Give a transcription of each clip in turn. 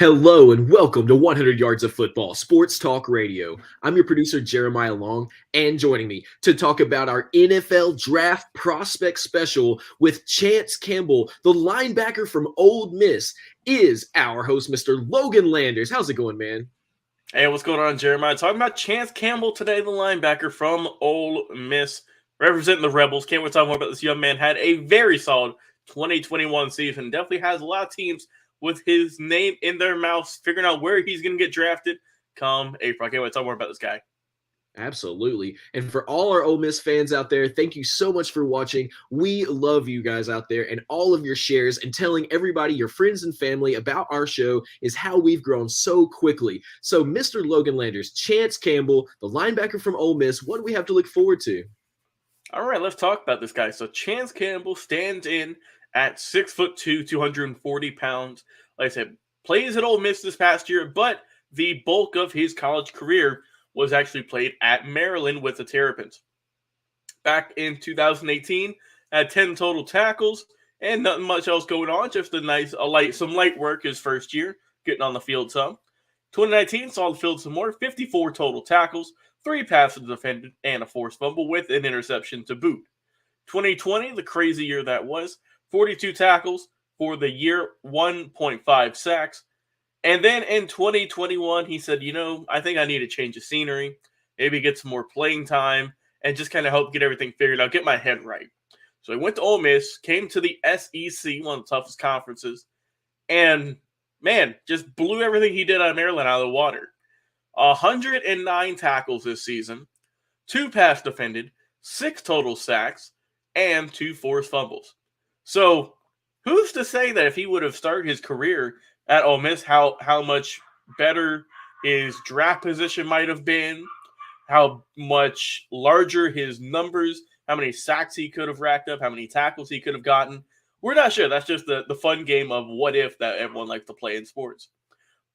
Hello and welcome to 100 Yards of Football, Sports Talk Radio. I'm your producer, Jeremiah Long, and joining me to talk about our NFL Draft Prospect Special with Chance Campbell, the linebacker from Ole Miss, is our host, Mr. Logan Landers. How's it going, man? Hey, what's going on, Jeremiah? Talking about Chance Campbell today, the linebacker from Ole Miss, representing the Rebels. Can't wait to talk more about this young man. Had a very solid 2021 season. Definitely has a lot of teams with his name in their mouths, figuring out where he's going to get drafted come April. I can't wait to talk more about this guy. Absolutely. And for all our Ole Miss fans out there, thank you so much for watching. We love you guys out there, and all of your shares and telling everybody, your friends and family, about our show is how we've grown so quickly. So, Mr. Logan Landers, Chance Campbell, the linebacker from Ole Miss, what do we have to look forward to? All right, let's talk about this guy. So Chance Campbell stands in at 6'2", 240 pounds. Like I said, plays at Ole Miss this past year, but the bulk of his college career was actually played at Maryland with the Terrapins. Back in 2018, had 10 total tackles and nothing much else going on. Just some light work his first year, getting on the field some. 2019 saw the field some more, 54 total tackles, 3 passes defended, and a forced fumble with an interception to boot. 2020, the crazy year that was, 42 tackles for the year, 1.5 sacks. And then in 2021, he said, I think I need a change of scenery, maybe get some more playing time, and just kind of help get everything figured out, get my head right. So he went to Ole Miss, came to the SEC, one of the toughest conferences, and, man, just blew everything he did at Maryland out of the water. 109 tackles this season, 2 pass defended, 6 total sacks, and 2 forced fumbles. So who's to say that if he would have started his career at Ole Miss, how much better his draft position might have been, how much larger his numbers, how many sacks he could have racked up, how many tackles he could have gotten. We're not sure. That's just the fun game of what if that everyone likes to play in sports.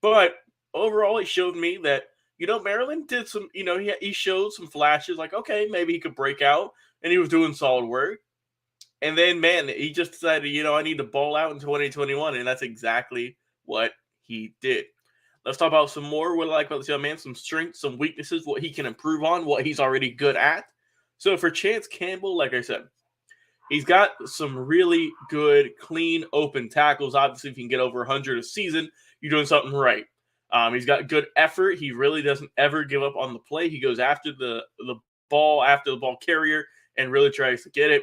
But overall, it showed me that, Maryland did some, he showed some flashes like, okay, maybe he could break out, and he was doing solid work. And then, man, he just decided, I need to ball out in 2021, and that's exactly what he did. Let's talk about some more what I like about this young man, some strengths, some weaknesses, what he can improve on, what he's already good at. So for Chance Campbell, like I said, he's got some really good, clean, open tackles. Obviously, if you can get over 100 a season, you're doing something right. He's got good effort. He really doesn't ever give up on the play. He goes after the ball, after the ball carrier, and really tries to get it.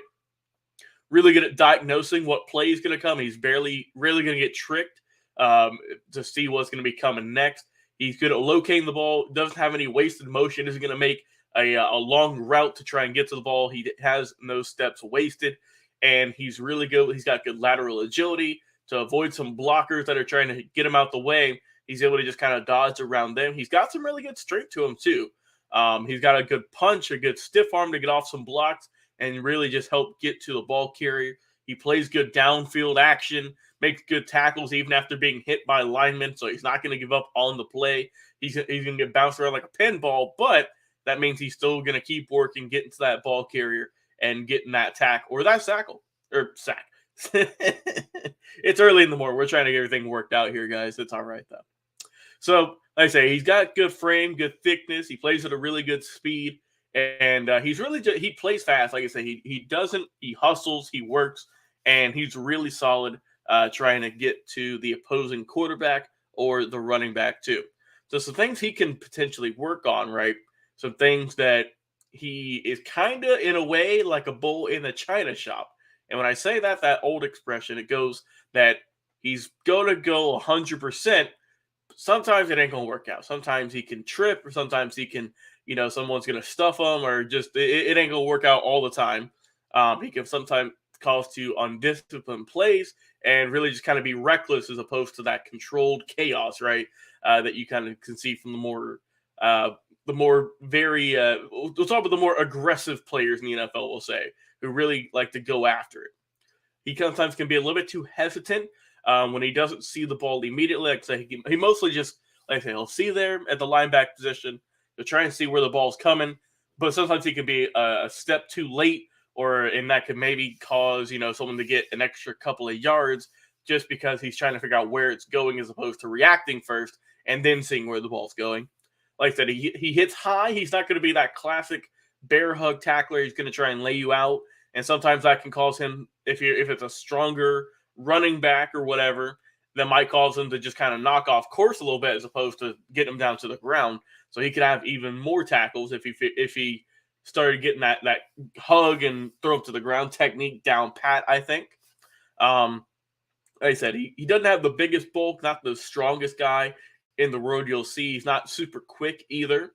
Really good at diagnosing what play is going to come. He's really going to get tricked to see what's going to be coming next. He's good at locating the ball. Doesn't have any wasted motion. Isn't going to make a long route to try and get to the ball. He has no steps wasted. And he's really good. He's got good lateral agility to avoid some blockers that are trying to get him out the way. He's able to just kind of dodge around them. He's got some really good strength to him, too. He's got a good punch, a good stiff arm to get off some blocks and really just help get to the ball carrier. He plays good downfield action, makes good tackles even after being hit by linemen, so he's not going to give up on the play. He's going to get bounced around like a pinball, but that means he's still going to keep working, getting to that ball carrier and getting that sack. It's early in the morning. We're trying to get everything worked out here, guys. It's all right, though. So, like I say, he's got good frame, good thickness. He plays at a really good speed. And he plays fast. Like I say, he hustles, he works, and he's really solid trying to get to the opposing quarterback or the running back too. So some things he can potentially work on, right? Some things that he is kind of in a way like a bull in a china shop. And when I say that old expression, it goes that he's going to go 100%. Sometimes it ain't going to work out. Sometimes he can trip, or sometimes he can, someone's going to stuff him, or just it ain't going to work out all the time. He can sometimes cause to undisciplined plays and really just kind of be reckless as opposed to that controlled chaos, right? That you kind of can see from we'll talk about the more aggressive players in the NFL, we'll say, who really like to go after it. He sometimes can be a little bit too hesitant when he doesn't see the ball immediately. Like I say, he mostly just, like I say, he'll see there at the linebacker position. He'll try and see where the ball's coming, but sometimes he can be a step too late, and that could maybe cause someone to get an extra couple of yards just because he's trying to figure out where it's going as opposed to reacting first and then seeing where the ball's going. Like I said, he hits high. He's not going to be that classic bear hug tackler. He's going to try and lay you out, and sometimes that can cause him, if it's a stronger running back or whatever, that might cause him to just kind of knock off course a little bit as opposed to getting him down to the ground. So he could have even more tackles if he started getting that hug and throw him to the ground technique down pat, I think. Like I said, he doesn't have the biggest bulk, not the strongest guy in the world you'll see. He's not super quick either.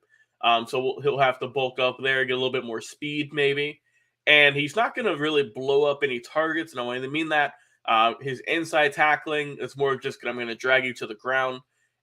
So he'll have to bulk up there, get a little bit more speed maybe. And he's not going to really blow up any targets. And I mean that his inside tackling is more of just I'm going to drag you to the ground.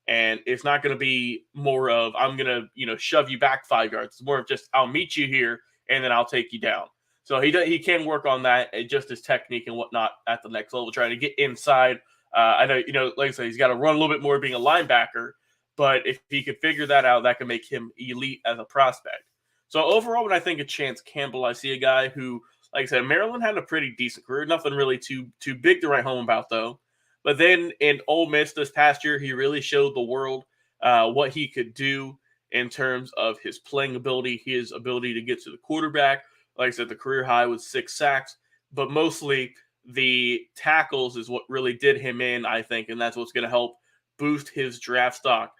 And it's not going to be more of I'm going to shove you back 5 yards. It's more of just I'll meet you here and then I'll take you down. So he can work on that, just his technique and whatnot at the next level, trying to get inside. I know, like I said, he's got to run a little bit more being a linebacker, but if he could figure that out, that can make him elite as a prospect. So overall, when I think of Chance Campbell, I see a guy who, like I said, Maryland had a pretty decent career. Nothing really too big to write home about, though. But then in Ole Miss this past year, he really showed the world what he could do in terms of his playing ability, his ability to get to the quarterback. Like I said, the career high was 6 sacks, but mostly the tackles is what really did him in, I think, and that's what's going to help boost his draft stock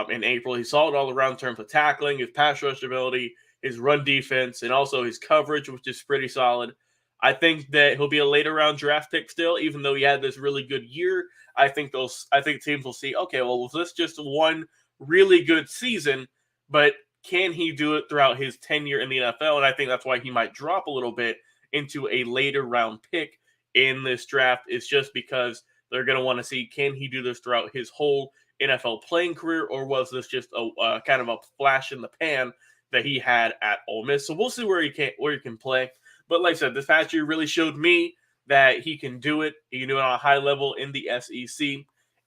in April. He saw it all around in terms of tackling, his pass rush ability, his run defense, and also his coverage, which is pretty solid. I think that he'll be a later round draft pick still, even though he had this really good year. I think teams will see, okay, well, was this just one really good season, but can he do it throughout his tenure in the NFL? And I think that's why he might drop a little bit into a later round pick in this draft. It's just because they're going to want to see, can he do this throughout his whole NFL playing career, or was this just a kind of a flash in the pan that he had at Ole Miss? So we'll see where he can play. But like I said, this past year really showed me that he can do it. He can do it on a high level in the SEC.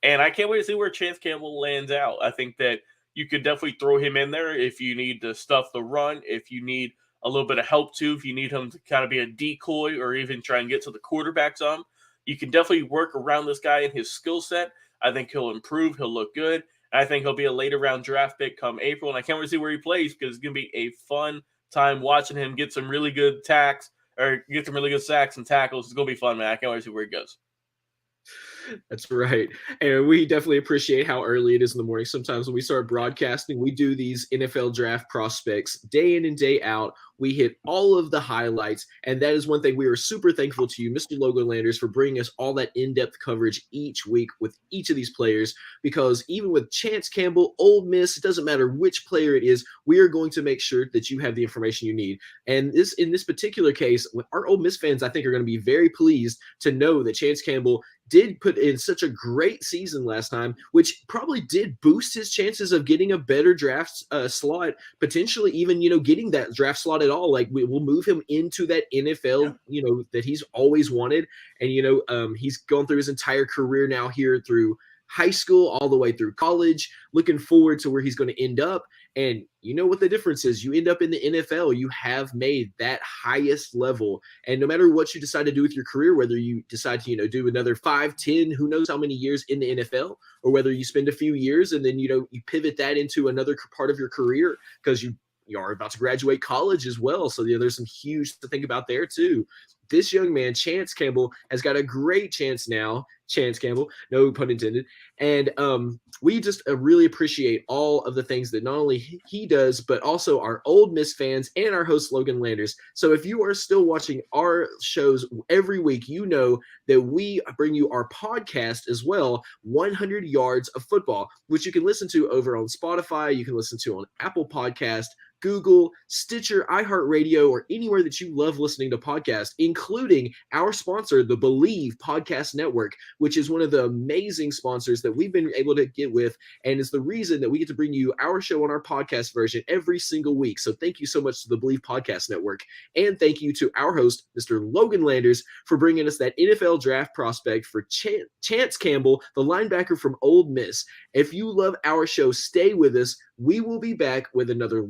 And I can't wait to see where Chance Campbell lands out. I think that you could definitely throw him in there if you need to stuff the run, if you need a little bit of help too, if you need him to kind of be a decoy or even try and get to the quarterback some. You can definitely work around this guy and his skill set. I think he'll improve. He'll look good. I think he'll be a later round draft pick come April. And I can't wait to see where he plays because it's going to be a fun time watching him get some really good sacks and tackles. It's going to be fun, man. I can't wait to see where he goes. That's right. And we definitely appreciate how early it is in the morning. Sometimes when we start broadcasting, we do these NFL draft prospects day in and day out. We hit all of the highlights. And that is one thing we are super thankful to you, Mr. Logan Landers, for bringing us all that in-depth coverage each week with each of these players. Because even with Chance Campbell, Ole Miss, it doesn't matter which player it is, we are going to make sure that you have the information you need. And in this particular case, our Ole Miss fans, I think, are going to be very pleased to know that Chance Campbell did put in such a great season last time, which probably did boost his chances of getting a better draft slot, potentially even, getting that draft slot at all. Like we'll move him into that NFL, that he's always wanted. And, he's gone through his entire career now here through high school all the way through college, looking forward to where he's going to end up. And you know what the difference is? You end up in the NFL, you have made that highest level. And no matter what you decide to do with your career, whether you decide to, do another 5, 10, who knows how many years in the NFL, or whether you spend a few years and then, you pivot that into another part of your career because you are about to graduate college as well. So there's some huge to think about there too. This young man, Chance Campbell, has got a great chance now. Chance Campbell, no pun intended. And we just really appreciate all of the things that not only he does, but also our Ole Miss fans and our host, Logan Landers. So if you are still watching our shows every week, you know that we bring you our podcast as well, 100 Yards of Football, which you can listen to over on Spotify. You can listen to on Apple Podcast, Google, Stitcher, iHeartRadio, or anywhere that you love listening to podcasts, including our sponsor, the Believe Podcast Network, which is one of the amazing sponsors that we've been able to get with, and is the reason that we get to bring you our show on our podcast version every single week. So thank you so much to the Believe Podcast Network, and thank you to our host, Mr. Logan Landers, for bringing us that NFL draft prospect for Chance Campbell, the linebacker from Ole Miss. If you love our show, stay with us. We will be back with another